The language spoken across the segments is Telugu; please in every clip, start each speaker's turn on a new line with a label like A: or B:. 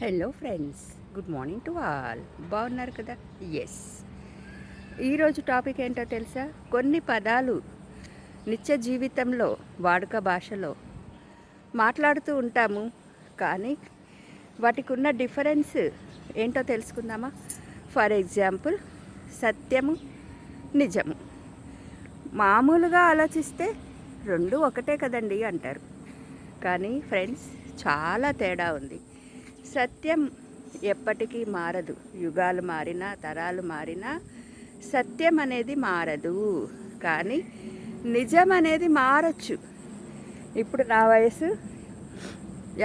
A: Hello friends, good morning to all. బాగున్నారు కదా? ఎస్. ఈరోజు టాపిక్ ఏంటో తెలుసా? కొన్ని పదాలు నిత్య జీవితంలో వాడుక భాషలో మాట్లాడుతూ ఉంటాము, కానీ వాటికి ఉన్న డిఫరెన్స్ ఏంటో తెలుసుకుందామా? ఫర్ ఎగ్జాంపుల్, సత్యము, నిజము. మామూలుగా ఆలోచిస్తే రెండు ఒకటే కదండి అంటారు, కానీ ఫ్రెండ్స్ చాలా తేడా ఉంది. సత్యం ఎప్పటికీ మారదు. యుగాలు మారినా, తరాలు మారినా సత్యం అనేది మారదు. కానీ నిజం అనేది మారచ్చు. ఇప్పుడు నా వయసు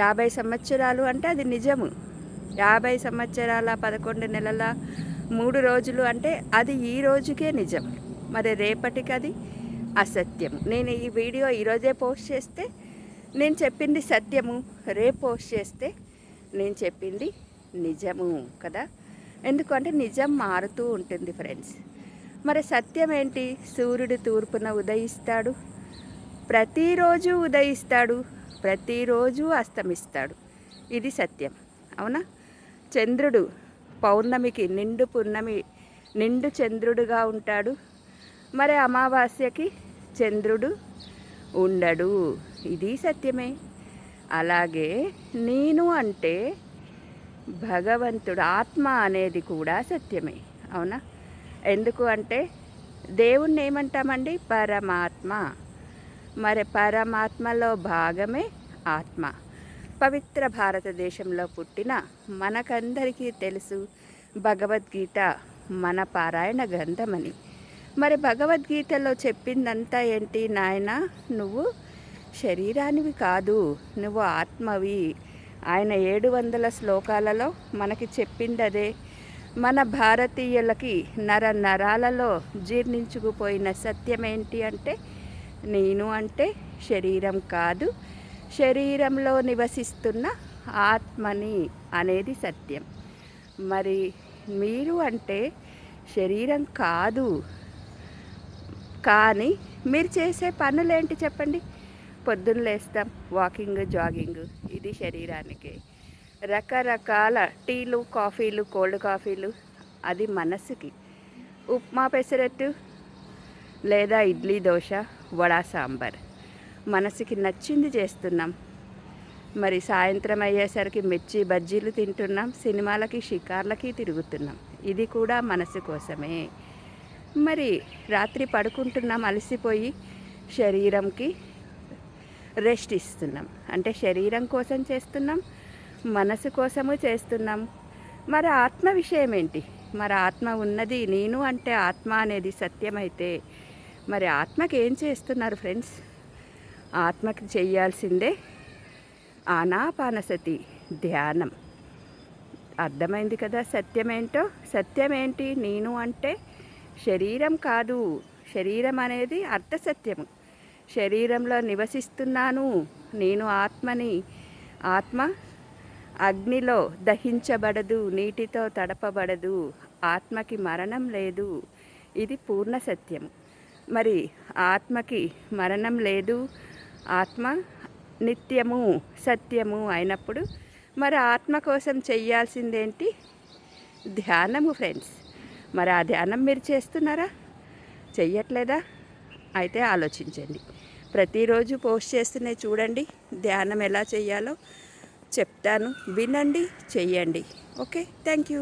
A: 50 సంవత్సరాలు అంటే అది నిజము. 50 సంవత్సరాల 11 నెలల 3 రోజులు అంటే అది ఈ రోజుకే నిజం. మరి రేపటికి అది అసత్యం. నేను ఈ వీడియో ఈరోజే పోస్ట్ చేస్తే నేను చెప్పింది సత్యము, రేపు పోస్ట్ చేస్తే నేను చెప్పింది నిజము కదా. ఎందుకంటే నిజం మారుతూ ఉంటుంది ఫ్రెండ్స్. మరి సత్యం ఏంటి? సూర్యుడు తూర్పున ఉదయిస్తాడు, ప్రతిరోజు ఉదయిస్తాడు, ప్రతిరోజు అస్తమిస్తాడు. ఇది సత్యం, అవునా? చంద్రుడు పౌర్ణమికి నిండు చంద్రుడుగా ఉంటాడు, మరి అమావాస్యకి చంద్రుడు ఉండడు. ఇది సత్యమే. అలాగే నేను అంటే భగవంతుడు, ఆత్మ అనేది కూడా సత్యమే, అవునా? ఎందుకు అంటే దేవుణ్ణి ఏమంటామండి? పరమాత్మ. మరి పరమాత్మలో భాగమే ఆత్మ. పవిత్ర భారతదేశంలో పుట్టిన మనకందరికీ తెలుసు భగవద్గీత మన పారాయణ గ్రంథమని. మరి భగవద్గీతలో చెప్పిందంతా ఏంటి? నాయన, నువ్వు శరీరానివి కాదు, నువ్వు ఆత్మవి. ఆయన 700 శ్లోకాలలో మనకి చెప్పింది అదే. మన భారతీయులకి నరాలలో జీర్ణించుకుపోయిన సత్యం ఏంటి అంటే, నేను అంటే శరీరం కాదు, శరీరంలో నివసిస్తున్న ఆత్మని అనేది సత్యం. మరి మీరు అంటే శరీరం కాదు, కానీ మీరు చేసే పనులేంటి చెప్పండి? పొద్దున్న లేస్తాం, వాకింగ్, జాగింగ్, ఇది శరీరానికి. రకరకాల టీలు, కాఫీలు, కోల్డ్ కాఫీలు, అది మనసుకి. ఉప్మా, పెసరట్టు లేదా ఇడ్లీ, దోశ, వడ, సాంబార్, మనసుకి నచ్చింది చేస్తున్నాం. మరి సాయంత్రం అయ్యేసరికి మిర్చి బజ్జీలు తింటున్నాం, సినిమాలకి, షికార్లకి తిరుగుతున్నాం. ఇది కూడా మనసు కోసమే. మరి రాత్రి పడుకుంటున్నాం అలసిపోయి, శరీరంకి రెస్ట్ ఇస్తున్నాం. అంటే శరీరం కోసం చేస్తున్నాం, మనసు కోసము చేస్తున్నాం. మరి ఆత్మ విషయం ఏంటి? మరి ఆత్మ ఉన్నది, నేను అంటే ఆత్మ అనేది సత్యమైతే మరి ఆత్మకి ఏం చేస్తున్నారు ఫ్రెండ్స్? ఆత్మకి చేయాల్సిందే ఆనాపానసతి ధ్యానం. అర్థమైంది కదా సత్యమేంటో? సత్యమేంటి? నేను అంటే శరీరం కాదు. శరీరం అనేది అర్థసత్యము. శరీరంలో నివసిస్తున్నాను, నేను ఆత్మని. ఆత్మ అగ్నిలో దహించబడదు, నీటితో తడపబడదు, ఆత్మకి మరణం లేదు. ఇది పూర్ణ సత్యం. మరి ఆత్మకి మరణం లేదు, ఆత్మ నిత్యము, సత్యము అయినప్పుడు మరి ఆత్మ కోసం చెయ్యాల్సిందేంటి? ధ్యానము ఫ్రెండ్స్. మరి ఆ ధ్యానం మీరు చేస్తున్నారా? చెయ్యట్లేదా? అయితే ఆలోచించండి. ప్రతిరోజు పోస్ట్ చేస్తూనే చూడండి, ధ్యానం ఎలా చేయాలో చెప్తాను, వినండి, చెయ్యండి. Okay, thank you.